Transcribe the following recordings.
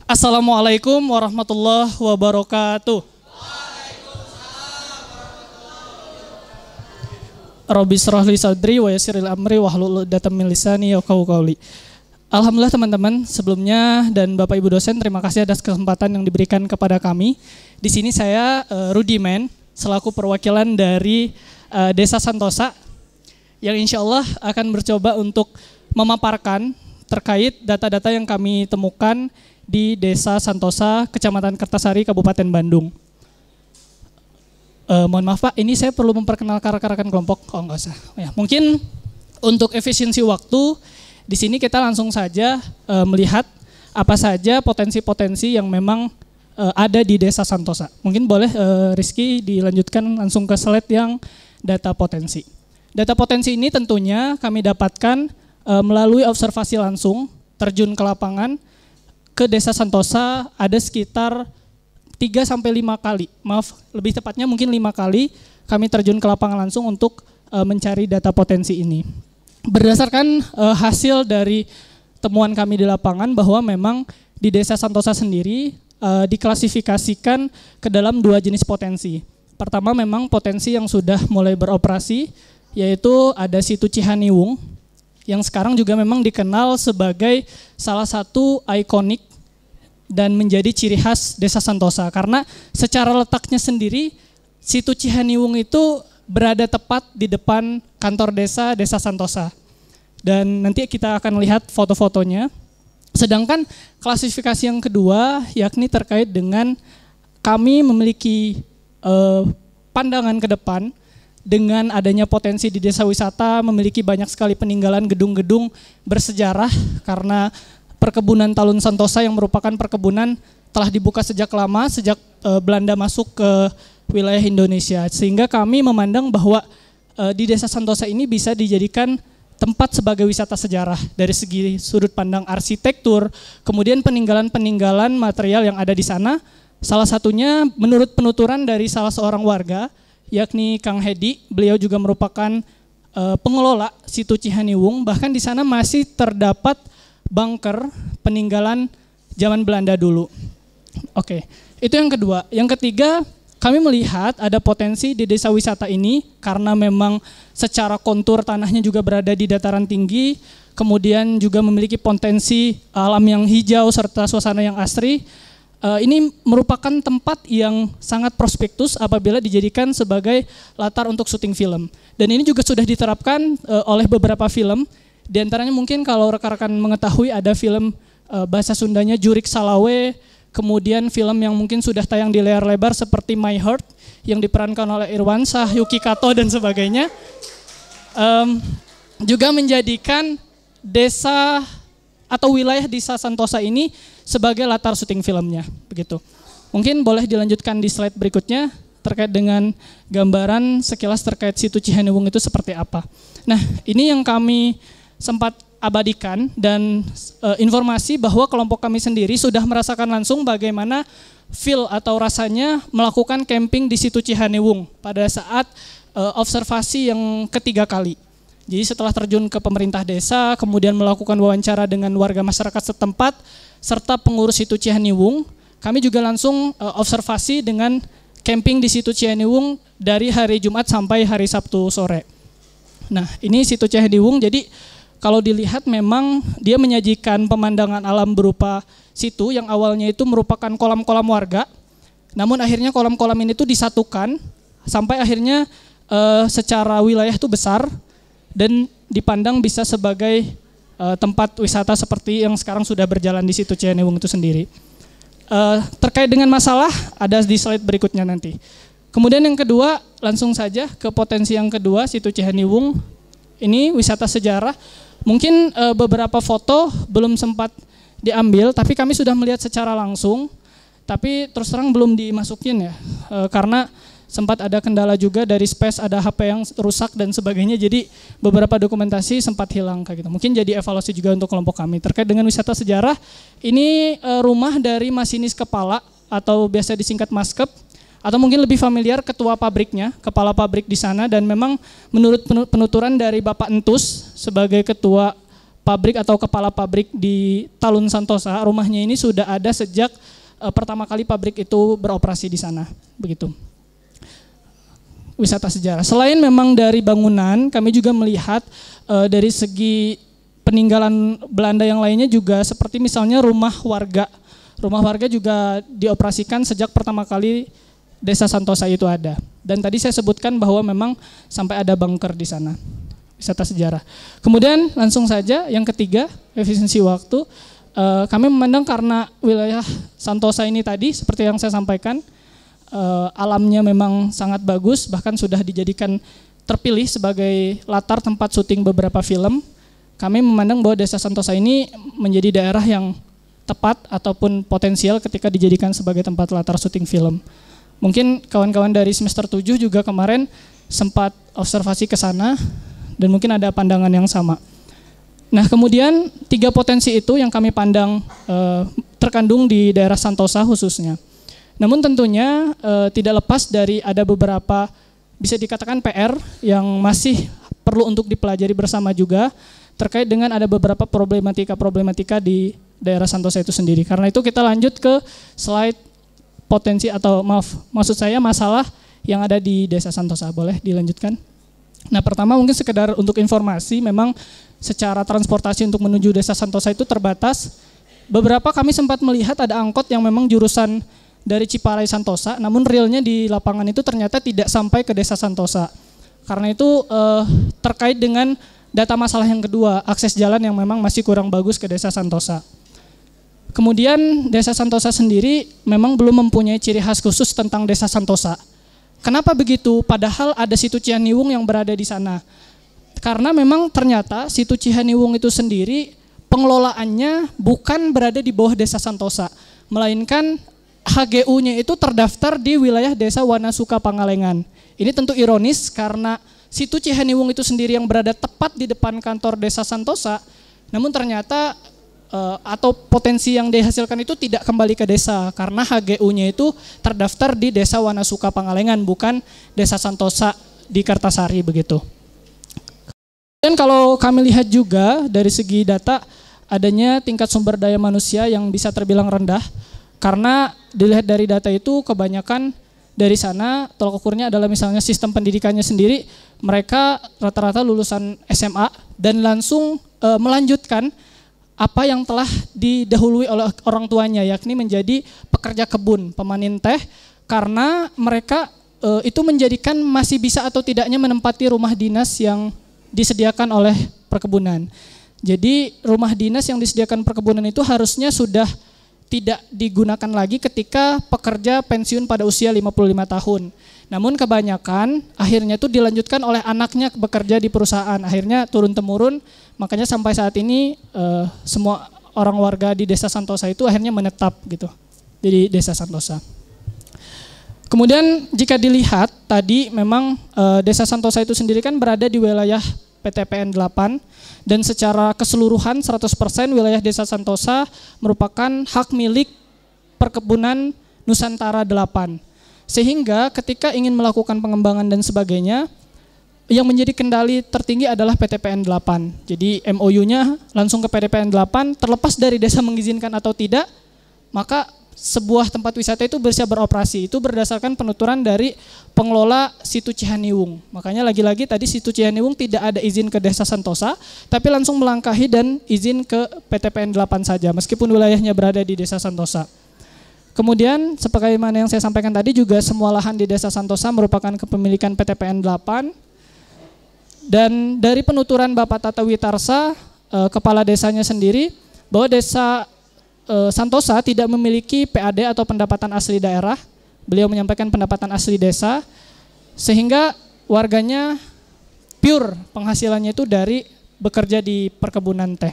Assalamualaikum warahmatullahi wabarakatuh. Rabbi shrah li sadri wa yassiril amri wahlul 'uqdatam min lisani yafqahu qawli. Alhamdulillah teman-teman, sebelumnya dan Bapak Ibu dosen terima kasih atas kesempatan yang diberikan kepada kami. Di sini saya Rudimen selaku perwakilan dari Desa Santosa yang insya Allah akan bercoba untuk memaparkan terkait data-data yang kami temukan di Desa Santosa, Kecamatan Kertasari, Kabupaten Bandung. Mohon maaf Pak, ini saya perlu memperkenalkan rekan-rekan kelompok. Oh enggak usah. Ya, mungkin untuk efisiensi waktu, di sini kita langsung saja melihat apa saja potensi-potensi yang memang ada di Desa Santosa. Mungkin boleh Rizky dilanjutkan langsung ke slide yang data potensi. Data potensi ini tentunya kami dapatkan melalui observasi langsung, terjun ke lapangan, ke Desa Santosa ada sekitar 3-5 kali, lebih tepatnya mungkin 5 kali kami terjun ke lapangan langsung untuk mencari data potensi ini. Berdasarkan hasil dari temuan kami di lapangan bahwa memang di Desa Santosa sendiri diklasifikasikan ke dalam 2 jenis potensi. Pertama memang potensi yang sudah mulai beroperasi, yaitu ada situ Cihaniwung, yang sekarang juga memang dikenal sebagai salah satu ikonik dan menjadi ciri khas Desa Santosa. Karena secara letaknya sendiri, situ Cihaniwung itu berada tepat di depan kantor Desa Santosa. Dan nanti kita akan lihat foto-fotonya. Sedangkan klasifikasi yang kedua, yakni terkait dengan kami memiliki pandangan ke depan, dengan adanya potensi di desa wisata memiliki banyak sekali peninggalan gedung-gedung bersejarah karena perkebunan Talun Santosa yang merupakan perkebunan telah dibuka sejak lama, sejak Belanda masuk ke wilayah Indonesia. Sehingga kami memandang bahwa di Desa Santosa ini bisa dijadikan tempat sebagai wisata sejarah dari segi sudut pandang arsitektur, kemudian peninggalan-peninggalan material yang ada di sana. Salah satunya menurut penuturan dari salah seorang warga, yakni Kang Hedi, beliau juga merupakan pengelola situ Cihaniwung, bahkan di sana masih terdapat bunker peninggalan zaman Belanda dulu. Oke, itu yang kedua. Yang ketiga, kami melihat ada potensi di desa wisata ini karena memang secara kontur tanahnya juga berada di dataran tinggi, kemudian juga memiliki potensi alam yang hijau serta suasana yang asri. Ini merupakan tempat yang sangat prospektus apabila dijadikan sebagai latar untuk syuting film. Dan ini juga sudah diterapkan oleh beberapa film. Di antaranya mungkin kalau rekan-rekan mengetahui ada film bahasa Sundanya Jurik Salawe, kemudian film yang mungkin sudah tayang di layar lebar seperti My Heart yang diperankan oleh Irwansyah, Yuki Kato dan sebagainya. Juga menjadikan desa atau wilayah Desa Santosa ini sebagai latar syuting filmnya, begitu. Mungkin boleh dilanjutkan di slide berikutnya terkait dengan gambaran sekilas terkait situ Cihaniwung itu seperti apa. Nah, ini yang kami sempat abadikan dan informasi bahwa kelompok kami sendiri sudah merasakan langsung bagaimana feel atau rasanya melakukan camping di situ Cihaniwung pada saat observasi yang ketiga kali. Jadi setelah terjun ke pemerintah desa, kemudian melakukan wawancara dengan warga masyarakat setempat, serta pengurus situ Cihaniwung, kami juga langsung observasi dengan camping di situ Cihaniwung dari hari Jumat sampai hari Sabtu sore. Nah, ini situ Cihaniwung, jadi kalau dilihat memang dia menyajikan pemandangan alam berupa situ yang awalnya itu merupakan kolam-kolam warga, namun akhirnya kolam-kolam ini tuh disatukan sampai akhirnya secara wilayah itu besar dan dipandang bisa sebagai tempat wisata seperti yang sekarang sudah berjalan di situ Cihaniwung itu sendiri. Terkait dengan masalah ada di slide berikutnya nanti. Kemudian yang kedua, langsung saja ke potensi yang kedua, situ Cihaniwung. Ini wisata sejarah. Mungkin beberapa foto belum sempat diambil, tapi kami sudah melihat secara langsung. Tapi terus terang belum dimasukin ya, karena sempat ada kendala juga dari space, ada HP yang rusak dan sebagainya. Jadi beberapa dokumentasi sempat hilang kayak gitu. Mungkin jadi evaluasi juga untuk kelompok kami terkait dengan wisata sejarah. Ini rumah dari masinis kepala atau biasa disingkat Maskep. Atau mungkin lebih familiar ketua pabriknya, kepala pabrik di sana, dan memang menurut penuturan dari Bapak Entus sebagai ketua pabrik atau kepala pabrik di Talun Santosa, rumahnya ini sudah ada sejak pertama kali pabrik itu beroperasi di sana, begitu. Wisata sejarah. Selain memang dari bangunan, kami juga melihat dari segi peninggalan Belanda yang lainnya juga seperti misalnya rumah warga. Rumah warga juga dioperasikan sejak pertama kali Desa Santosa itu ada. Dan tadi saya sebutkan bahwa memang sampai ada bunker di sana. Wisata sejarah. Kemudian langsung saja yang ketiga, efisiensi waktu. Kami memandang karena wilayah Santosa ini tadi seperti yang saya sampaikan, alamnya memang sangat bagus, bahkan sudah dijadikan terpilih sebagai latar tempat syuting beberapa film. Kami memandang bahwa Desa Santosa ini menjadi daerah yang tepat ataupun potensial ketika dijadikan sebagai tempat latar syuting film. Mungkin kawan-kawan dari semester 7 juga kemarin sempat observasi ke sana dan mungkin ada pandangan yang sama. Nah, kemudian 3 potensi itu yang kami pandang terkandung di daerah Santosa khususnya. Namun tentunya tidak lepas dari ada beberapa bisa dikatakan PR yang masih perlu untuk dipelajari bersama juga terkait dengan ada beberapa problematika di daerah Santosa itu sendiri. Karena itu kita lanjut ke slide potensi atau maksud saya masalah yang ada di Desa Santosa. Boleh dilanjutkan? Nah, pertama mungkin sekedar untuk informasi, memang secara transportasi untuk menuju Desa Santosa itu terbatas. Beberapa kami sempat melihat ada angkot yang memang jurusan dari Ciparai Santosa, namun realnya di lapangan itu ternyata tidak sampai ke Desa Santosa. Karena itu terkait dengan data masalah yang kedua, akses jalan yang memang masih kurang bagus ke Desa Santosa. Kemudian Desa Santosa sendiri memang belum mempunyai ciri khas khusus tentang Desa Santosa. Kenapa begitu? Padahal ada situ Cihaniwung yang berada di sana. Karena memang ternyata situ Cihaniwung itu sendiri pengelolaannya bukan berada di bawah Desa Santosa, melainkan HGU-nya itu terdaftar di wilayah Desa Wanasuka Pangalengan. Ini tentu ironis karena situ Cihaniwung itu sendiri yang berada tepat di depan kantor Desa Santosa, namun ternyata atau potensi yang dihasilkan itu tidak kembali ke desa karena HGU-nya itu terdaftar di Desa Wanasuka Pangalengan, bukan Desa Santosa di Kartasari begitu. Dan kalau kami lihat juga dari segi data adanya tingkat sumber daya manusia yang bisa terbilang rendah karena dilihat dari data itu kebanyakan dari sana tolak ukurnya adalah misalnya sistem pendidikannya sendiri, mereka rata-rata lulusan SMA dan langsung melanjutkan apa yang telah didahului oleh orang tuanya, yakni menjadi pekerja kebun, pemanen teh, karena mereka itu menjadikan masih bisa atau tidaknya menempati rumah dinas yang disediakan oleh perkebunan. Jadi rumah dinas yang disediakan perkebunan itu harusnya sudah tidak digunakan lagi ketika pekerja pensiun pada usia 55 tahun. Namun kebanyakan akhirnya itu dilanjutkan oleh anaknya bekerja di perusahaan, akhirnya turun-temurun. Makanya sampai saat ini semua orang warga di Desa Santosa itu akhirnya menetap gitu, jadi Desa Santosa. Kemudian jika dilihat tadi memang Desa Santosa itu sendiri kan berada di wilayah PTPN 8 dan secara keseluruhan 100% wilayah Desa Santosa merupakan hak milik Perkebunan Nusantara 8. Sehingga ketika ingin melakukan pengembangan dan sebagainya, yang menjadi kendali tertinggi adalah PTPN 8. Jadi MOU-nya langsung ke PTPN 8, terlepas dari desa mengizinkan atau tidak, maka sebuah tempat wisata itu bisa beroperasi. Itu berdasarkan penuturan dari pengelola situ Cihaniwung. Makanya lagi-lagi tadi situ Cihaniwung tidak ada izin ke Desa Santosa, tapi langsung melangkahi dan izin ke PTPN 8 saja, meskipun wilayahnya berada di Desa Santosa. Kemudian sebagaimana yang saya sampaikan tadi juga semua lahan di Desa Santosa merupakan kepemilikan PTPN 8. Dan dari penuturan Bapak Tata Witarsa, kepala desanya sendiri, bahwa Desa Santosa tidak memiliki PAD atau pendapatan asli daerah. Beliau menyampaikan pendapatan asli desa, sehingga warganya pure penghasilannya itu dari bekerja di perkebunan teh.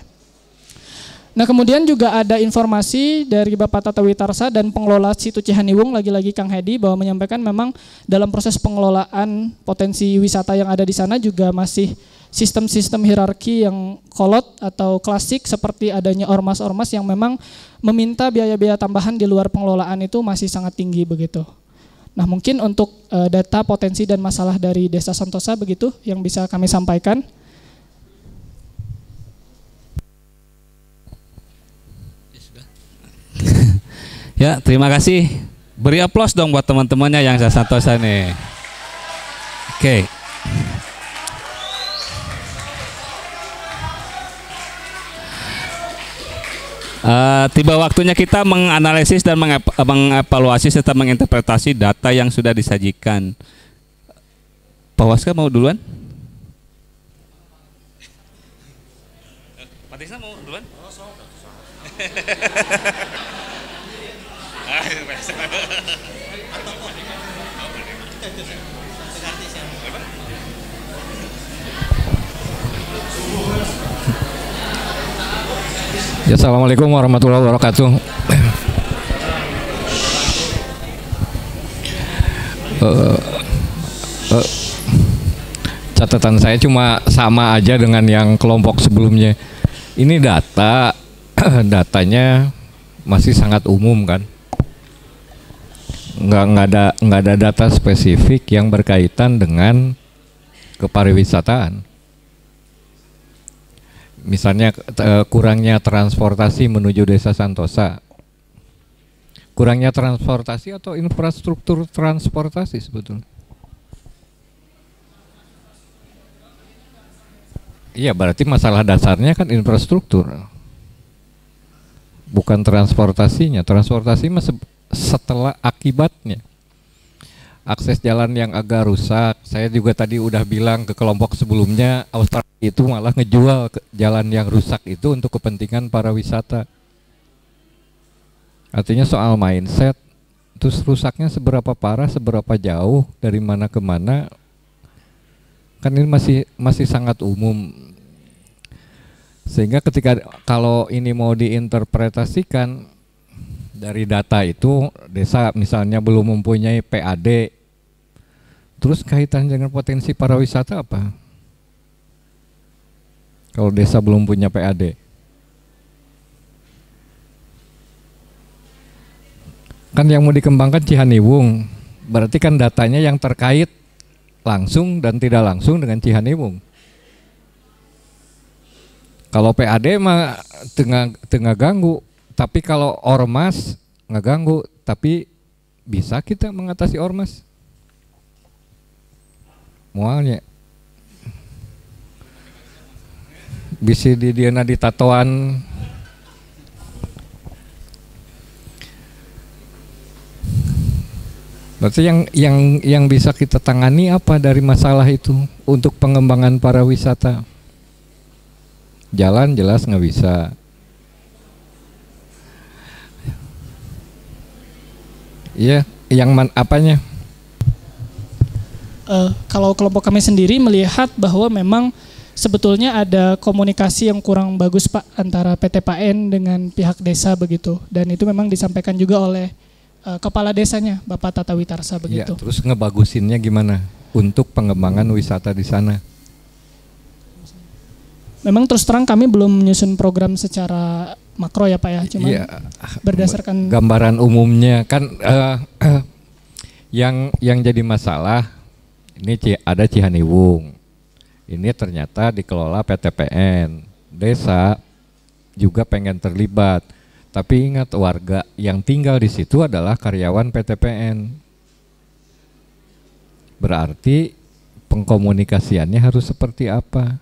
Nah, kemudian juga ada informasi dari Bapak Tata Witarsa dan pengelola situ Cihaniwung, lagi-lagi Kang Hedi, bahwa menyampaikan memang dalam proses pengelolaan potensi wisata yang ada di sana juga masih sistem-sistem hierarki yang kolot atau klasik seperti adanya ormas-ormas yang memang meminta biaya-biaya tambahan di luar pengelolaan itu masih sangat tinggi begitu. Nah, mungkin untuk data potensi dan masalah dari Desa Santosa begitu yang bisa kami sampaikan. Ya, terima kasih. Beri aplaus dong buat teman-temannya yang saya santosa nih. Oke. Tiba waktunya kita menganalisis dan mengevaluasi serta menginterpretasi data yang sudah disajikan. Pak Waska mau duluan? Pak Tisna mau duluan? Ya, assalamualaikum warahmatullahi wabarakatuh. Catatan saya cuma sama aja dengan yang kelompok sebelumnya. Ini datanya masih sangat umum kan. Nggak ada data spesifik yang berkaitan dengan kepariwisataan. Misalnya kurangnya transportasi menuju Desa Santosa, kurangnya transportasi atau infrastruktur transportasi sebetulnya. Iya, berarti masalah dasarnya kan infrastruktur, bukan transportasinya. Transportasi setelah akibatnya. Akses jalan yang agak rusak. Saya juga tadi udah bilang ke kelompok sebelumnya, Australia itu malah ngejual jalan yang rusak itu untuk kepentingan para wisata. Artinya soal mindset, terus rusaknya seberapa parah, seberapa jauh, dari mana ke mana, kan ini masih sangat umum. Sehingga kalau ini mau diinterpretasikan dari data itu, desa misalnya belum mempunyai PAD, terus kaitan dengan potensi pariwisata apa? Kalau desa belum punya PAD, kan yang mau dikembangkan Cihaniwung, berarti kan datanya yang terkait langsung dan tidak langsung dengan Cihaniwung. Kalau PAD mah tengah ganggu, tapi kalau ormas nggak ganggu, tapi bisa kita mengatasi ormas. Mualnya bisa di diana di tatoan. Berarti yang bisa kita tangani apa dari masalah itu untuk pengembangan pariwisata? Jalan jelas nggak bisa. Iya, apanya? Kalau kelompok kami sendiri melihat bahwa memang sebetulnya ada komunikasi yang kurang bagus Pak antara PTPN dengan pihak desa begitu, dan itu memang disampaikan juga oleh kepala desanya Bapak Tata Witarsa begitu. Ya, terus ngebagusinnya gimana untuk pengembangan wisata di sana? Memang terus terang kami belum menyusun program secara makro ya Pak ya, cuma berdasarkan gambaran umumnya kan yang jadi masalah ini ada Cihaniwung. Ini ternyata dikelola PTPN. Desa juga pengen terlibat. Tapi ingat, warga yang tinggal di situ adalah karyawan PTPN. Berarti pengkomunikasiannya harus seperti apa?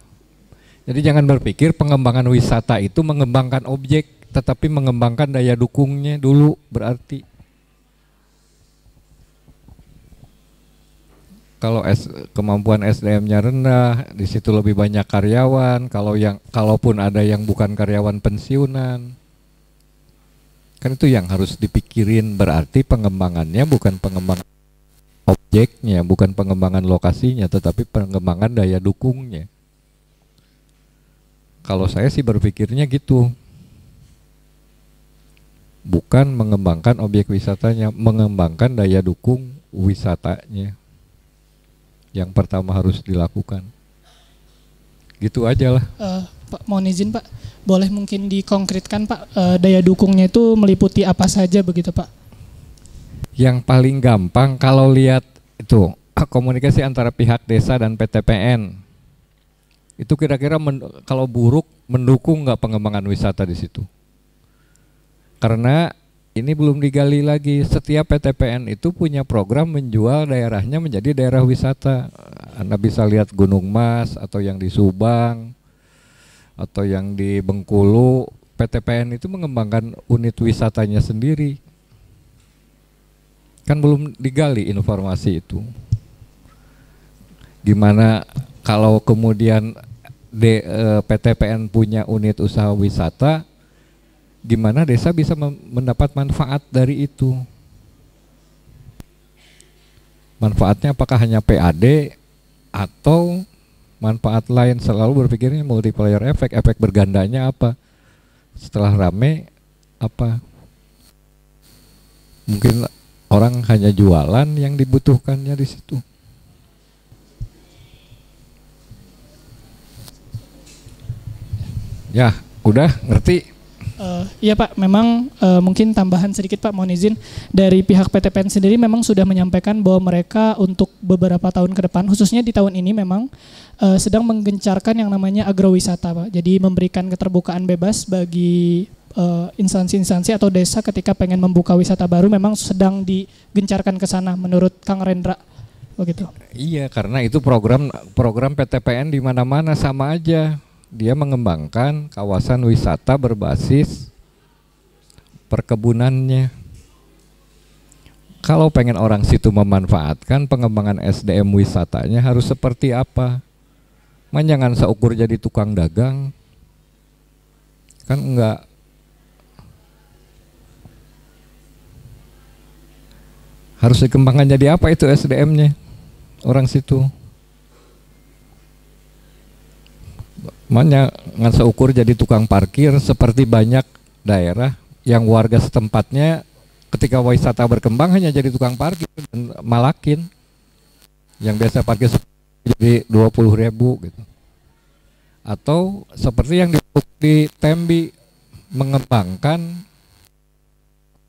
Jadi jangan berpikir pengembangan wisata itu mengembangkan objek, tetapi mengembangkan daya dukungnya dulu berarti. Kalau kemampuan SDM-nya rendah, di situ lebih banyak karyawan. Kalaupun ada yang bukan karyawan pensiunan, kan itu yang harus dipikirin. Berarti pengembangannya bukan pengembangan objeknya, bukan pengembangan lokasinya, tetapi pengembangan daya dukungnya. Kalau saya sih berpikirnya gitu, bukan mengembangkan objek wisatanya, mengembangkan daya dukung wisatanya. Yang pertama harus dilakukan. Gitu aja lah. Pak, mohon izin Pak, boleh mungkin dikonkretkan Pak, daya dukungnya itu meliputi apa saja begitu Pak? Yang paling gampang kalau lihat itu komunikasi antara pihak desa dan PTPN. Itu kira-kira kalau buruk mendukung nggak pengembangan wisata di situ? Karena ini belum digali lagi. Setiap PTPN itu punya program menjual daerahnya menjadi daerah wisata. Anda bisa lihat Gunung Mas atau yang di Subang atau yang di Bengkulu. PTPN itu mengembangkan unit wisatanya sendiri. Kan belum digali informasi itu. Gimana kalau kemudian PTPN punya unit usaha wisata, gimana desa bisa mendapat manfaat dari itu? Manfaatnya apakah hanya PAD atau manfaat lain? Selalu berpikirnya multiplier efek, efek bergandanya apa? Setelah rame apa? Mungkin orang hanya jualan yang dibutuhkannya di situ. Ya, udah ngerti? Iya Pak, memang mungkin tambahan sedikit Pak, mohon izin. Dari pihak PTPN sendiri memang sudah menyampaikan bahwa mereka untuk beberapa tahun ke depan, khususnya di tahun ini memang sedang menggencarkan yang namanya agrowisata Pak. Jadi memberikan keterbukaan bebas bagi instansi-instansi atau desa ketika pengen membuka wisata baru, memang sedang digencarkan ke sana menurut Kang Rendra. Begitu. Iya, karena itu program PTPN di mana-mana sama aja. Dia mengembangkan kawasan wisata berbasis perkebunannya. Kalau pengen orang situ memanfaatkan, pengembangan SDM wisatanya harus seperti apa? Jangan seukur jadi tukang dagang. Kan enggak. Harus dikembangkan jadi apa itu SDM-nya? Orang situ. Ngan seukur jadi tukang parkir seperti banyak daerah yang warga setempatnya ketika wisata berkembang hanya jadi tukang parkir dan malakin. Yang biasa parkir jadi 20.000 gitu. Atau seperti yang di Tembi, mengembangkan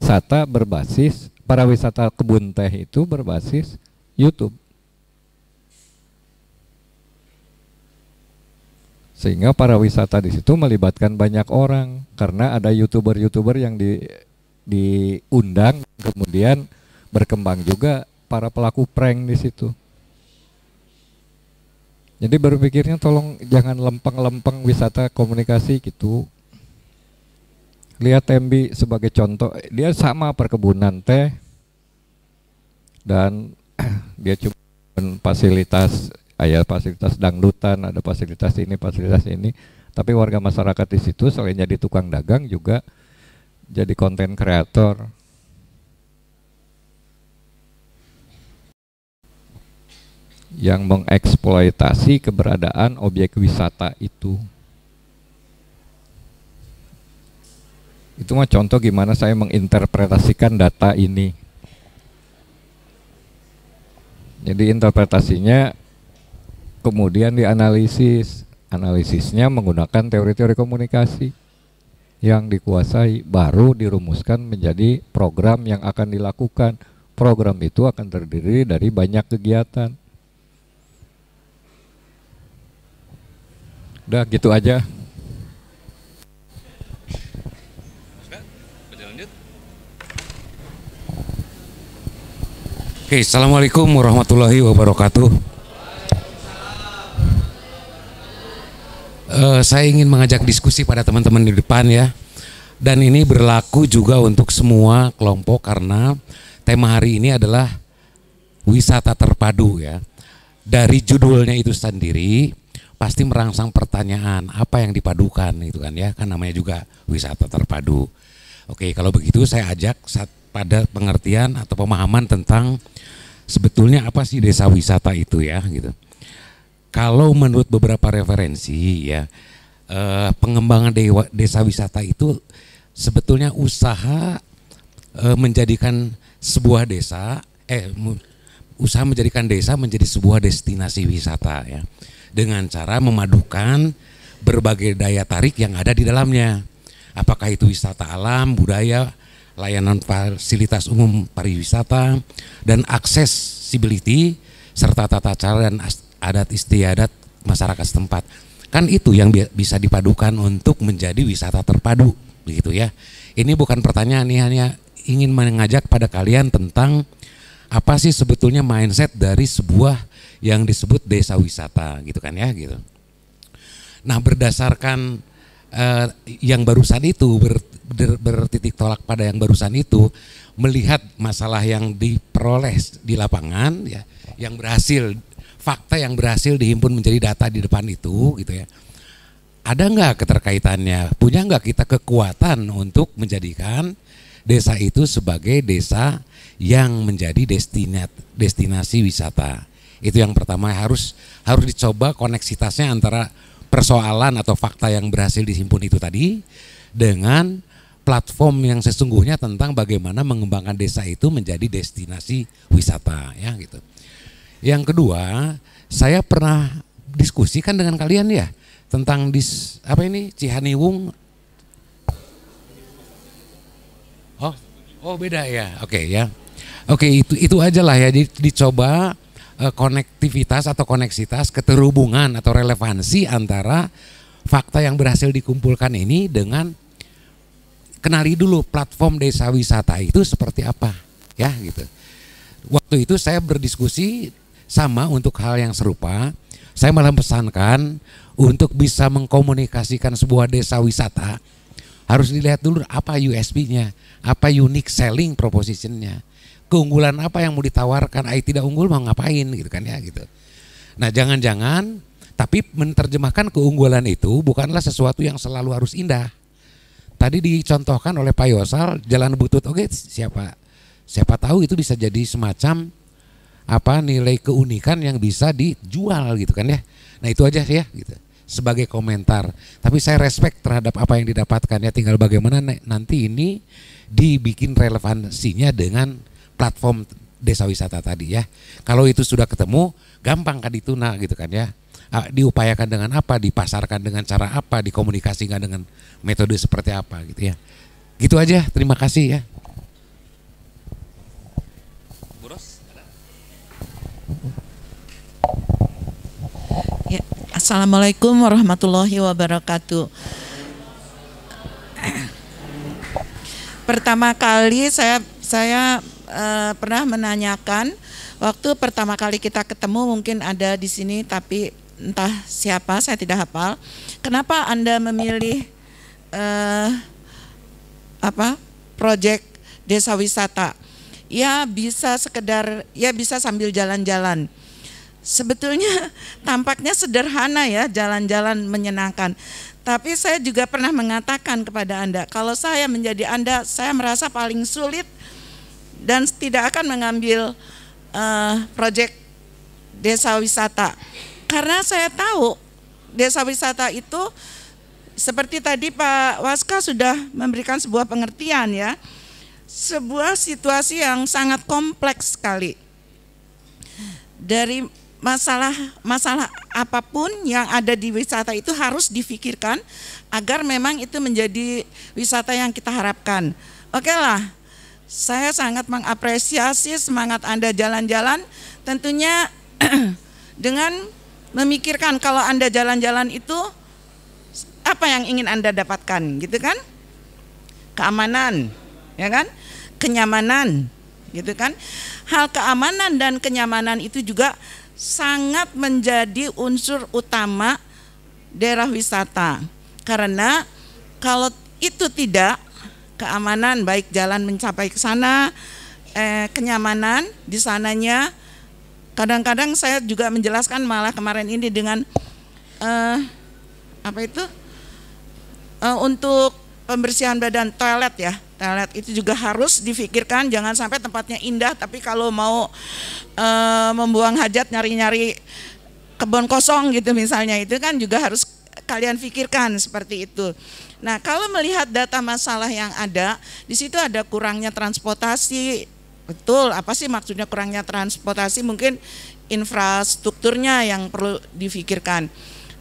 wisata berbasis, para wisata kebun teh itu berbasis YouTube. Sehingga para wisata di situ melibatkan banyak orang karena ada YouTuber yang diundang, kemudian berkembang juga para pelaku prank di situ. Jadi berpikirnya tolong jangan lempeng-lempeng wisata komunikasi gitu. Lihat Tembi sebagai contoh, dia sama perkebunan teh dan dia cuma fasilitas dangdutan, ada fasilitas ini, tapi warga masyarakat di situ selain jadi tukang dagang juga jadi konten kreator. Yang mengeksploitasi keberadaan objek wisata itu. Itu mah contoh gimana saya menginterpretasikan data ini. Jadi interpretasinya kemudian analisisnya menggunakan teori-teori komunikasi yang dikuasai, baru dirumuskan menjadi program yang akan dilakukan. Program itu akan terdiri dari banyak kegiatan. Udah gitu aja. Oke, assalamualaikum warahmatullahi wabarakatuh. Saya ingin mengajak diskusi pada teman-teman di depan ya. Dan ini berlaku juga untuk semua kelompok karena tema hari ini adalah wisata terpadu ya. Dari judulnya itu sendiri pasti merangsang pertanyaan apa yang dipadukan itu kan ya, kan namanya juga wisata terpadu. Oke, kalau begitu saya ajak pada pengertian atau pemahaman tentang sebetulnya apa sih desa wisata itu ya gitu. Kalau menurut beberapa referensi ya, pengembangan desa wisata itu sebetulnya usaha menjadikan sebuah desa, usaha menjadikan desa menjadi sebuah destinasi wisata ya, dengan cara memadukan berbagai daya tarik yang ada di dalamnya. Apakah itu wisata alam, budaya, layanan fasilitas umum pariwisata, dan accessibility serta tata cara dan adat istiadat masyarakat setempat. Kan itu yang bisa dipadukan untuk menjadi wisata terpadu begitu ya. Ini bukan pertanyaan, ini hanya ingin mengajak pada kalian tentang apa sih sebetulnya mindset dari sebuah yang disebut desa wisata gitu kan ya gitu. Nah berdasarkan yang barusan itu bertitik tolak pada yang barusan itu, melihat masalah yang diperoleh di lapangan ya, yang berhasil, fakta yang berhasil dihimpun menjadi data di depan itu gitu ya. Ada nggak keterkaitannya? Punya nggak kita kekuatan untuk menjadikan desa itu sebagai desa yang menjadi destinasi wisata? Itu yang pertama, harus dicoba koneksitasnya antara persoalan atau fakta yang berhasil dihimpun itu tadi dengan platform yang sesungguhnya tentang bagaimana mengembangkan desa itu menjadi destinasi wisata ya gitu. Yang kedua, saya pernah diskusikan dengan kalian ya tentang Cihaniwung. Oh beda ya. Oke ya. Oke, itu aja lah ya, dicoba konektivitas atau koneksitas, keterhubungan atau relevansi antara fakta yang berhasil dikumpulkan ini dengan kenali dulu platform desa wisata itu seperti apa ya gitu. Waktu itu saya berdiskusi sama untuk hal yang serupa. Saya malah pesankan untuk bisa mengkomunikasikan sebuah desa wisata harus dilihat dulu apa USP-nya, apa unique selling proposition-nya. Keunggulan apa yang mau ditawarkan, tidak unggul mau ngapain gitu kan ya gitu. Nah jangan-jangan tapi menerjemahkan keunggulan itu bukanlah sesuatu yang selalu harus indah. Tadi dicontohkan oleh Pak Yosal Jalan Butut, oke siapa tahu itu bisa jadi semacam nilai keunikan yang bisa dijual gitu kan ya. Nah itu aja ya gitu sebagai komentar. Tapi saya respect terhadap apa yang didapatkan ya, tinggal bagaimana nanti ini dibikin relevansinya dengan platform desa wisata tadi ya. Kalau itu sudah ketemu, gampang kan dituna gitu kan ya. Diupayakan dengan apa, dipasarkan dengan cara apa, dikomunikasikan dengan metode seperti apa gitu ya. Gitu aja, terima kasih ya. Ya, Assalamualaikum warahmatullahi wabarakatuh. Pertama kali saya pernah menanyakan waktu pertama kali kita ketemu, mungkin ada di sini tapi entah siapa, saya tidak hafal. Kenapa Anda memilih proyek desa wisata? Ya bisa sekedar, ya bisa sambil jalan-jalan. Sebetulnya tampaknya sederhana ya, jalan-jalan menyenangkan. Tapi saya juga pernah mengatakan kepada Anda, kalau saya menjadi Anda, saya merasa paling sulit dan tidak akan mengambil proyek desa wisata. Karena saya tahu desa wisata itu seperti tadi Pak Waska sudah memberikan sebuah pengertian ya. Sebuah situasi yang sangat kompleks sekali. Dari masalah apapun yang ada di wisata itu harus difikirkan agar memang itu menjadi wisata yang kita harapkan. Oke lah. Saya sangat mengapresiasi semangat Anda jalan-jalan, tentunya dengan memikirkan kalau Anda jalan-jalan itu apa yang ingin Anda dapatkan, gitu kan? Keamanan, ya kan? Kenyamanan, gitu kan? Hal keamanan dan kenyamanan itu juga sangat menjadi unsur utama daerah wisata. Karena kalau itu tidak, keamanan baik jalan mencapai ke sana, kenyamanan di sananya. Kadang-kadang saya juga menjelaskan malah kemarin ini dengan untuk pembersihan badan, toilet ya. Toilet itu juga harus difikirkan, jangan sampai tempatnya indah tapi kalau mau membuang hajat nyari-nyari kebun kosong gitu misalnya, itu kan juga harus kalian pikirkan seperti itu. Nah, kalau melihat data masalah yang ada, di situ ada kurangnya transportasi. Betul, apa sih maksudnya kurangnya transportasi? Mungkin infrastrukturnya yang perlu difikirkan.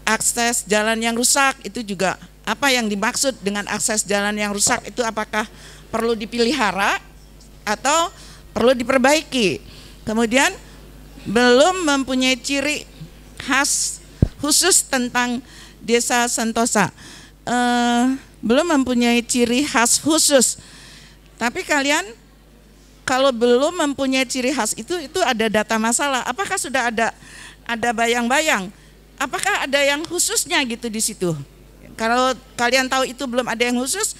Akses jalan yang rusak itu juga, apa yang dimaksud dengan akses jalan yang rusak itu, apakah perlu dipelihara atau perlu diperbaiki? Kemudian belum mempunyai ciri khas khusus tentang Desa Sentosa. Belum mempunyai ciri khas khusus. Tapi kalian kalau belum mempunyai ciri khas itu ada data masalah. Apakah sudah ada bayang-bayang? Apakah ada yang khususnya gitu di situ? Kalau kalian tahu itu belum ada yang khusus,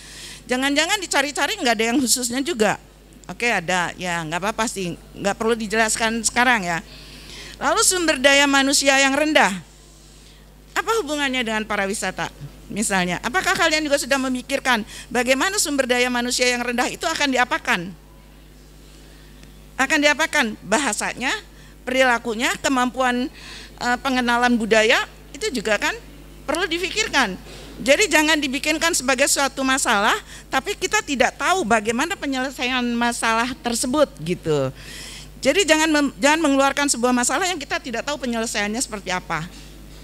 jangan-jangan dicari-cari nggak ada yang khususnya juga. Oke, ada, ya nggak apa-apa sih, nggak perlu dijelaskan sekarang ya. Lalu sumber daya manusia yang rendah, apa hubungannya dengan para wisata? Misalnya, apakah kalian juga sudah memikirkan bagaimana sumber daya manusia yang rendah itu akan diapakan? Akan diapakan bahasanya, perilakunya, kemampuan pengenalan budaya itu juga kan perlu difikirkan. Jadi jangan dibikinkan sebagai suatu masalah, tapi kita tidak tahu bagaimana penyelesaian masalah tersebut gitu. Jadi jangan mengeluarkan sebuah masalah yang kita tidak tahu penyelesaiannya seperti apa.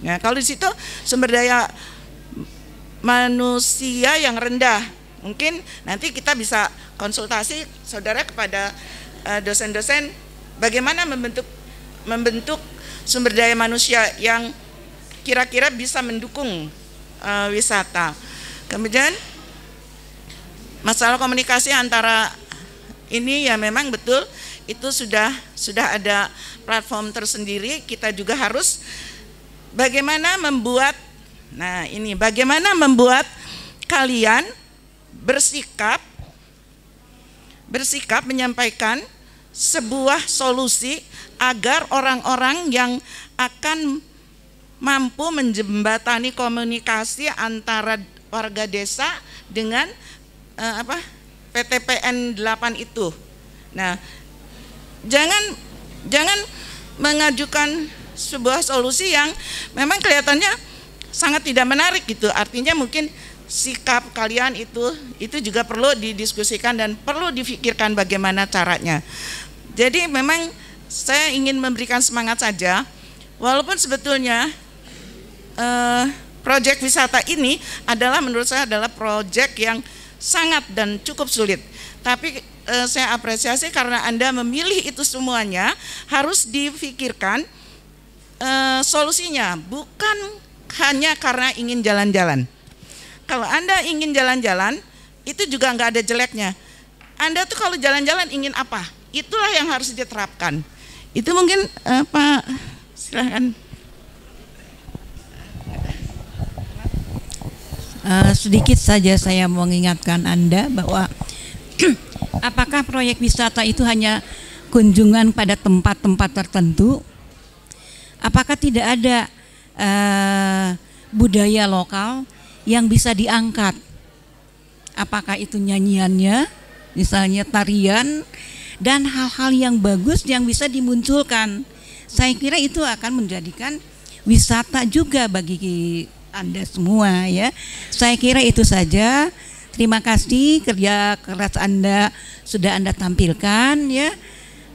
Ya, kalau di situ sumber daya manusia yang rendah, mungkin nanti kita bisa konsultasi saudara kepada dosen-dosen bagaimana membentuk sumber daya manusia yang kira-kira bisa mendukung wisata. Kemudian masalah komunikasi antara ini ya memang betul itu sudah ada platform tersendiri. Kita juga harus bagaimana membuat kalian bersikap menyampaikan sebuah solusi agar orang-orang yang akan mampu menjembatani komunikasi antara warga desa dengan PTPN 8 itu. Nah, jangan mengajukan sebuah solusi yang memang kelihatannya sangat tidak menarik gitu. Artinya mungkin sikap kalian itu juga perlu didiskusikan dan perlu difikirkan bagaimana caranya. Jadi memang saya ingin memberikan semangat saja, walaupun sebetulnya proyek wisata ini menurut saya adalah proyek yang sangat dan cukup sulit. Tapi saya apresiasi karena Anda memilih itu semuanya, harus difikirkan solusinya, bukan hanya karena ingin jalan-jalan. Kalau Anda ingin jalan-jalan, itu juga nggak ada jeleknya. Anda tuh kalau jalan-jalan ingin apa? Itulah yang harus diterapkan. Itu mungkin Pak, silakan. Sedikit saja saya mau mengingatkan Anda bahwa apakah proyek wisata itu hanya kunjungan pada tempat-tempat tertentu? Apakah tidak ada budaya lokal yang bisa diangkat? Apakah itu nyanyiannya, misalnya tarian, dan hal-hal yang bagus yang bisa dimunculkan? Saya kira itu akan menjadikan wisata juga bagi Anda semua ya. Saya kira itu saja. Terima kasih kerja keras Anda sudah Anda tampilkan ya.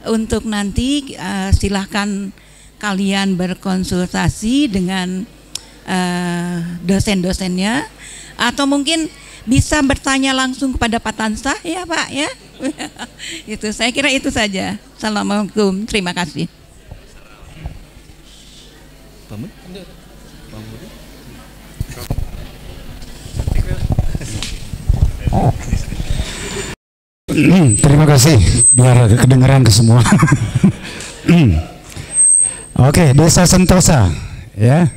Untuk nanti silahkan kalian berkonsultasi dengan dosen-dosennya, atau mungkin bisa bertanya langsung kepada Pak Tansah ya Pak ya. Itu saya kira itu saja. Assalamualaikum, terima kasih. Terima kasih, biar kedengaran ke semua. Oke, Desa Sentosa ya.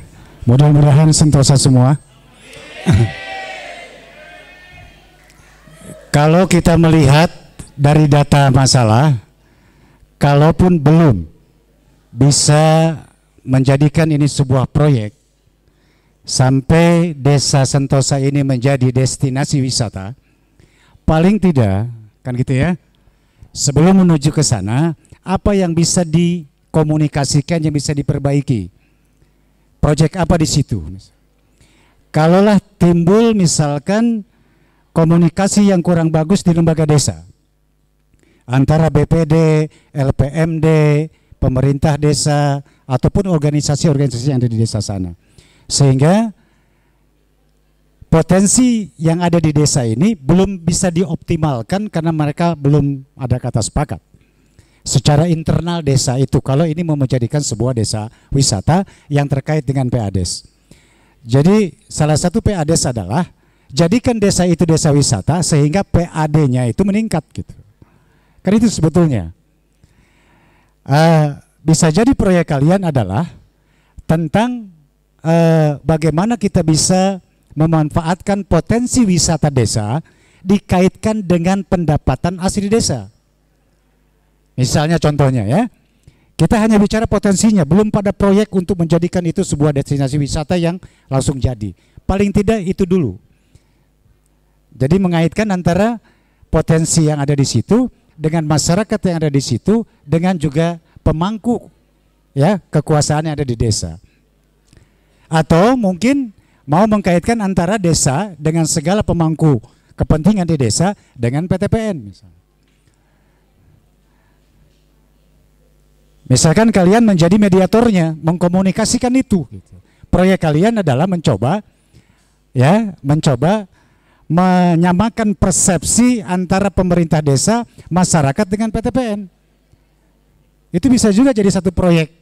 Mudah-mudahan sentosa semua. Kalau kita melihat dari data masalah, kalaupun belum bisa menjadikan ini sebuah proyek sampai Desa Sentosa ini menjadi destinasi wisata, paling tidak kan gitu ya, sebelum menuju ke sana apa yang bisa dikomunikasikan, yang bisa diperbaiki, proyek apa di situ. Kalaulah timbul misalkan komunikasi yang kurang bagus di lembaga desa antara BPD, LPMD, pemerintah desa ataupun organisasi-organisasi yang ada di desa sana, sehingga potensi yang ada di desa ini belum bisa dioptimalkan karena mereka belum ada kata sepakat secara internal desa itu kalau ini mau menjadikan sebuah desa wisata yang terkait dengan PADES. Jadi salah satu PADES adalah jadikan desa itu desa wisata sehingga PAD-nya itu meningkat gitu. Kan itu sebetulnya. Bisa jadi proyek kalian adalah tentang bagaimana kita bisa memanfaatkan potensi wisata desa dikaitkan dengan pendapatan asli desa. Misalnya contohnya ya, kita hanya bicara potensinya, belum pada proyek untuk menjadikan itu sebuah destinasi wisata yang langsung jadi. Paling tidak itu dulu. Jadi mengaitkan antara potensi yang ada di situ dengan masyarakat yang ada di situ dengan juga pemangku ya kekuasaan yang ada di desa. Atau mungkin mau mengkaitkan antara desa dengan segala pemangku kepentingan di desa dengan PTPN misalnya. Misalkan kalian menjadi mediatornya, mengkomunikasikan itu. Proyek kalian adalah mencoba menyamakan persepsi antara pemerintah desa, masyarakat dengan PTPN. Itu bisa juga jadi satu proyek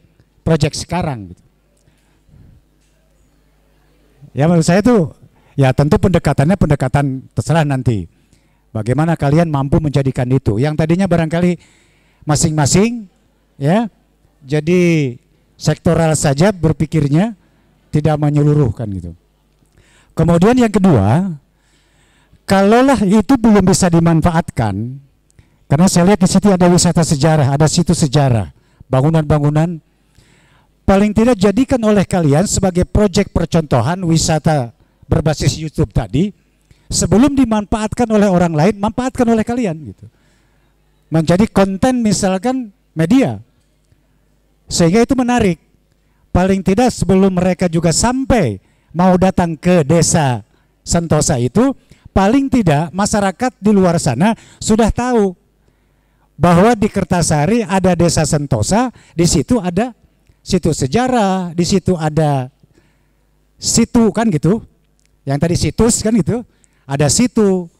sekarang. Gitu. Ya menurut saya tuh, ya tentu pendekatannya pendekatan terserah nanti. Bagaimana kalian mampu menjadikan itu. Yang tadinya barangkali masing-masing, ya, jadi sektoral saja berpikirnya, tidak menyeluruhkan gitu. Kemudian yang kedua, kalaulah itu belum bisa dimanfaatkan, karena saya lihat di situ ada wisata sejarah, ada situs sejarah, bangunan-bangunan, paling tidak jadikan oleh kalian sebagai proyek percontohan wisata berbasis YouTube tadi, sebelum dimanfaatkan oleh orang lain, manfaatkan oleh kalian gitu. Menjadi konten misalkan media, sehingga itu menarik. Paling tidak sebelum mereka juga sampai mau datang ke desa Sentosa itu, paling tidak masyarakat di luar sana sudah tahu bahwa di Kertasari ada desa Sentosa, di situ ada situs sejarah, di situ ada situ kan gitu. Yang tadi situs kan gitu, ada situ.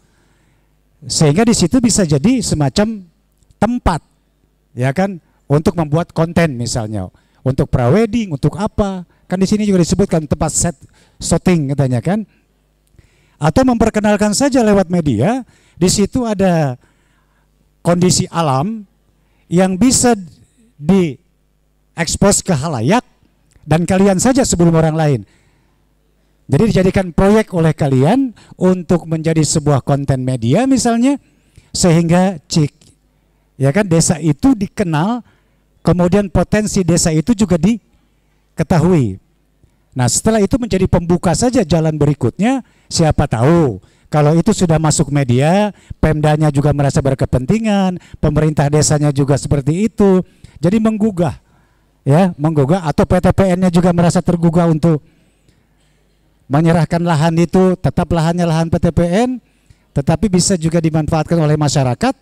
Sehingga di situ bisa jadi semacam tempat, ya kan, untuk membuat konten misalnya, untuk prawedding, untuk apa? Kan di sini juga disebutkan tempat shooting katanya kan. Atau memperkenalkan saja lewat media, di situ ada kondisi alam yang bisa diekspos ke halayak dan kalian saja sebelum orang lain. Jadi dijadikan proyek oleh kalian untuk menjadi sebuah konten media misalnya, sehingga ya kan desa itu dikenal, kemudian potensi desa itu juga diketahui. Nah setelah itu menjadi pembuka saja jalan berikutnya, siapa tahu kalau itu sudah masuk media, Pemdanya juga merasa berkepentingan, pemerintah desanya juga seperti itu, jadi menggugah, ya menggugah, atau PTPN-nya juga merasa tergugah untuk menyerahkan lahan itu, tetap lahannya lahan PTPN, tetapi bisa juga dimanfaatkan oleh masyarakat.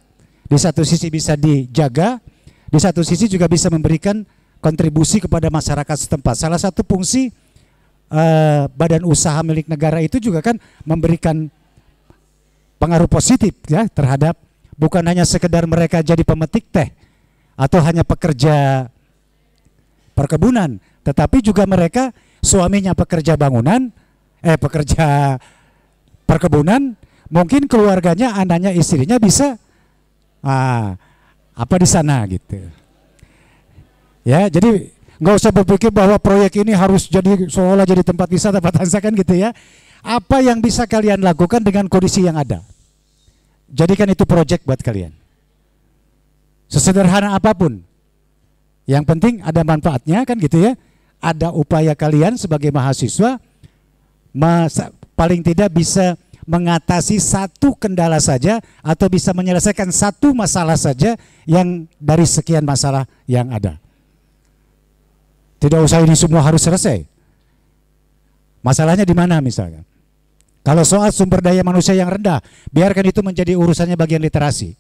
Di satu sisi bisa dijaga, di satu sisi juga bisa memberikan kontribusi kepada masyarakat setempat. Salah satu fungsi badan usaha milik negara itu juga kan memberikan pengaruh positif ya terhadap bukan hanya sekedar mereka jadi pemetik teh atau hanya pekerja perkebunan, tetapi juga mereka suaminya pekerja bangunan, pekerja perkebunan, mungkin keluarganya, anaknya, istrinya bisa apa di sana gitu. Ya, jadi nggak usah berpikir bahwa proyek ini harus jadi seolah jadi tempat wisata Batansa kan gitu ya. Apa yang bisa kalian lakukan dengan kondisi yang ada? Jadikan itu proyek buat kalian. Sesederhana apapun. Yang penting ada manfaatnya kan gitu ya. Ada upaya kalian sebagai mahasiswa paling tidak bisa mengatasi satu kendala saja atau bisa menyelesaikan satu masalah saja yang dari sekian masalah yang ada. Tidak usah ini semua harus selesai. Masalahnya di mana misalnya? Kalau soal sumber daya manusia yang rendah, biarkan itu menjadi urusannya bagian literasi.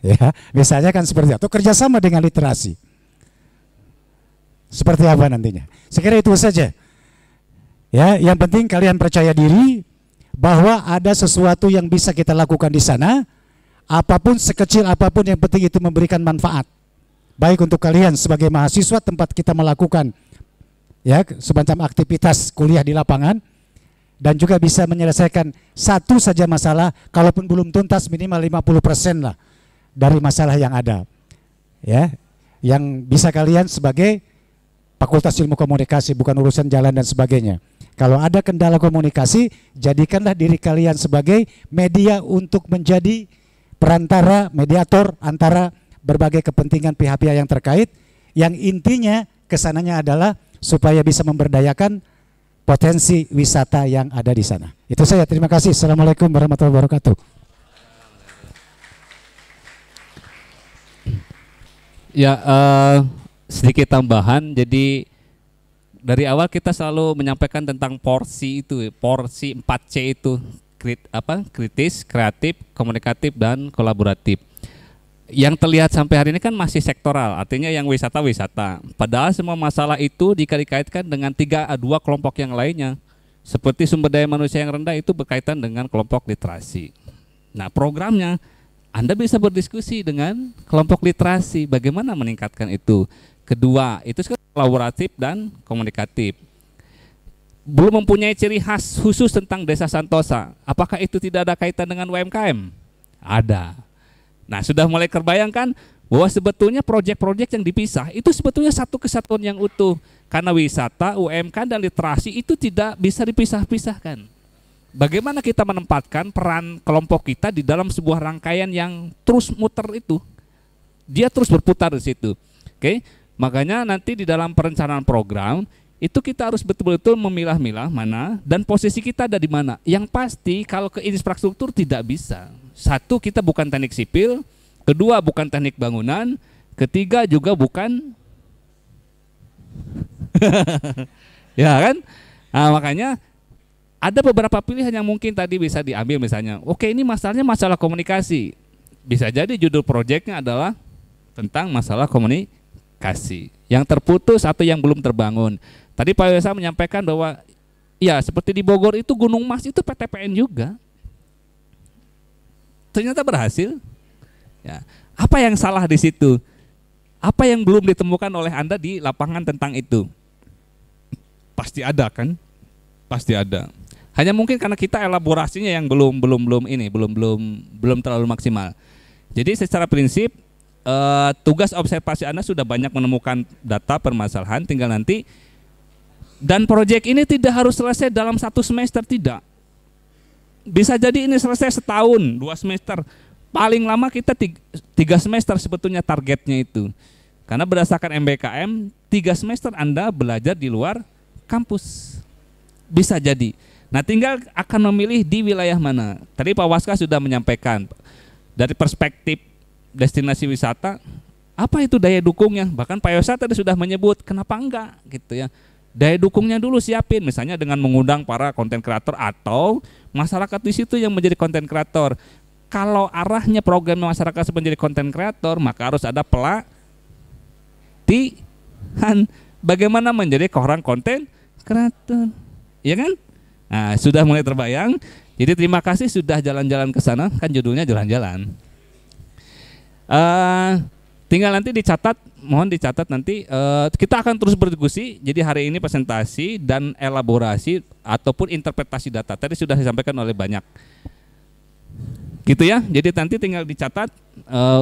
Ya, misalnya kan seperti itu. Atau kerjasama dengan literasi. Seperti apa nantinya? Sekira itu saja. Ya, yang penting kalian percaya diri bahwa ada sesuatu yang bisa kita lakukan di sana, apapun sekecil apapun yang penting itu memberikan manfaat. Baik untuk kalian sebagai mahasiswa tempat kita melakukan ya semacam aktivitas kuliah di lapangan, dan juga bisa menyelesaikan satu saja masalah, kalaupun belum tuntas minimal 50% lah dari masalah yang ada. Ya, yang bisa kalian sebagai Fakultas Ilmu Komunikasi, bukan urusan jalan dan sebagainya. Kalau ada kendala komunikasi, jadikanlah diri kalian sebagai media untuk menjadi perantara, mediator antara berbagai kepentingan pihak-pihak yang terkait, yang intinya kesananya adalah supaya bisa memberdayakan potensi wisata yang ada di sana. Itu saya, terima kasih. Assalamualaikum warahmatullahi wabarakatuh. Ya, sedikit tambahan. Jadi dari awal kita selalu menyampaikan tentang porsi itu, porsi 4C itu, kritis, kreatif, komunikatif, dan kolaboratif. Yang terlihat sampai hari ini kan masih sektoral, artinya yang wisata. Padahal semua masalah itu jika dikaitkan dengan 2 kelompok yang lainnya, seperti sumber daya manusia yang rendah itu berkaitan dengan kelompok literasi. Nah, programnya Anda bisa berdiskusi dengan kelompok literasi, bagaimana meningkatkan itu. Kedua, itu kolaboratif dan komunikatif. Belum mempunyai ciri khas khusus tentang Desa Santosa. Apakah itu tidak ada kaitan dengan UMKM? Ada. Nah, sudah mulai terbayangkan bahwa sebetulnya proyek-proyek yang dipisah itu sebetulnya satu kesatuan yang utuh. Karena wisata, UMKM, dan literasi itu tidak bisa dipisah-pisahkan. Bagaimana kita menempatkan peran kelompok kita di dalam sebuah rangkaian yang terus muter itu. Dia terus berputar di situ. Oke? Makanya nanti di dalam perencanaan program itu kita harus betul-betul memilah-milah mana dan posisi kita ada di mana. Yang pasti kalau ke infrastruktur tidak bisa. Satu, kita bukan teknik sipil. Kedua, bukan teknik bangunan. Ketiga, juga bukan ya kan? Nah, makanya ada beberapa pilihan yang mungkin tadi bisa diambil, misalnya, oke, ini masalahnya masalah komunikasi. Bisa jadi judul proyeknya adalah tentang masalah komunikasi yang terputus atau yang belum terbangun. Tadi Pak Yosa menyampaikan bahwa ya seperti di Bogor itu Gunung Mas itu PTPN juga. Ternyata berhasil. Ya. Apa yang salah di situ? Apa yang belum ditemukan oleh Anda di lapangan tentang itu? Pasti ada kan? Pasti ada. Hanya mungkin karena kita elaborasinya yang belum terlalu maksimal. Jadi secara prinsip tugas observasi Anda sudah banyak menemukan data permasalahan, tinggal nanti. Dan proyek ini tidak harus selesai dalam 1 semester, tidak. Bisa jadi ini selesai setahun, 2 semester. Paling lama kita 3 semester sebetulnya targetnya itu. Karena berdasarkan MBKM, 3 semester Anda belajar di luar kampus. Bisa jadi. Nah, tinggal akan memilih di wilayah mana. Tadi Pak Waska sudah menyampaikan dari perspektif destinasi wisata, apa itu daya dukungnya? Bahkan Pak Yosa tadi sudah menyebut, kenapa enggak gitu ya. Daya dukungnya dulu siapin, misalnya dengan mengundang para konten kreator atau masyarakat di situ yang menjadi konten kreator. Kalau arahnya program masyarakat menjadi konten kreator, maka harus ada pelatihan bagaimana menjadi orang konten kreator. Ya kan? Nah, sudah mulai terbayang. Jadi terima kasih sudah jalan-jalan ke sana, kan judulnya jalan-jalan. Tinggal nanti dicatat, mohon dicatat nanti. Kita akan terus berdiskusi. Jadi hari ini presentasi dan elaborasi ataupun interpretasi data. Tadi sudah disampaikan oleh banyak. Gitu ya. Jadi nanti tinggal dicatat.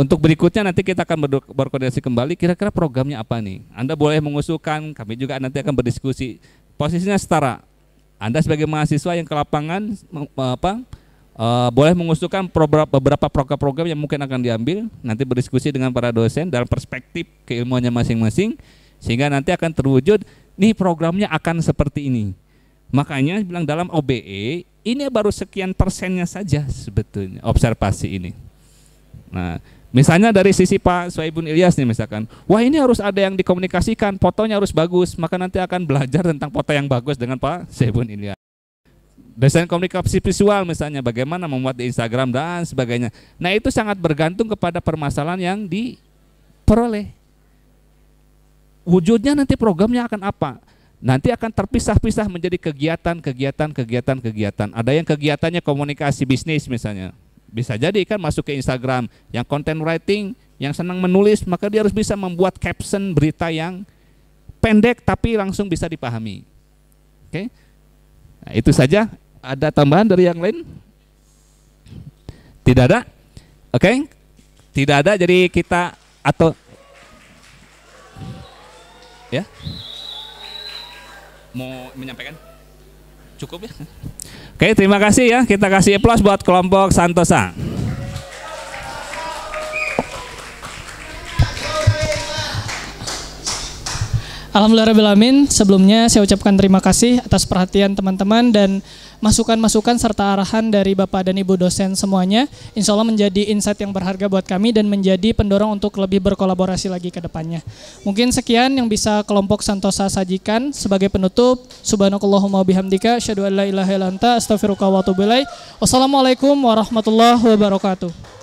Untuk berikutnya nanti kita akan berkoordinasi kembali. Kira-kira programnya apa nih? Anda boleh mengusulkan. Kami juga nanti akan berdiskusi. Posisinya setara. Anda sebagai mahasiswa yang ke lapangan boleh mengusulkan beberapa program-program yang mungkin akan diambil, nanti berdiskusi dengan para dosen dalam perspektif keilmuannya masing-masing, sehingga nanti akan terwujud, nih programnya akan seperti ini. Makanya bilang dalam OBE, ini baru sekian persennya saja sebetulnya observasi ini. Nah, misalnya dari sisi Pak Soebun Ilyas nih misalkan, wah ini harus ada yang dikomunikasikan, fotonya harus bagus, maka nanti akan belajar tentang foto yang bagus dengan Pak Soebun Ilyas. Desain komunikasi visual misalnya, bagaimana membuat di Instagram dan sebagainya. Nah itu sangat bergantung kepada permasalahan yang diperoleh. Wujudnya nanti programnya akan apa? Nanti akan terpisah-pisah menjadi kegiatan. Ada yang kegiatannya komunikasi bisnis misalnya. Bisa jadi kan masuk ke Instagram, yang content writing, yang senang menulis, maka dia harus bisa membuat caption berita yang pendek tapi langsung bisa dipahami. Oke? Nah, itu saja Ada tambahan dari yang lain? Tidak ada? Oke. Tidak ada, jadi kita atau ya? Mau menyampaikan? Cukup ya? Oke, terima kasih ya. Kita kasih aplaus buat kelompok Santosa. Alhamdulillahirrahmanirrahim. Sebelumnya saya ucapkan terima kasih atas perhatian teman-teman dan masukan-masukan serta arahan dari Bapak dan Ibu dosen semuanya. Insya Allah menjadi insight yang berharga buat kami dan menjadi pendorong untuk lebih berkolaborasi lagi ke depannya. Mungkin sekian yang bisa kelompok Santosa sajikan. Sebagai penutup, subhanakallahumma bihamdika, asyhadu an la ilaha illa anta, astaghfiruka wa atubu ilaik. Wassalamualaikum warahmatullahi wabarakatuh.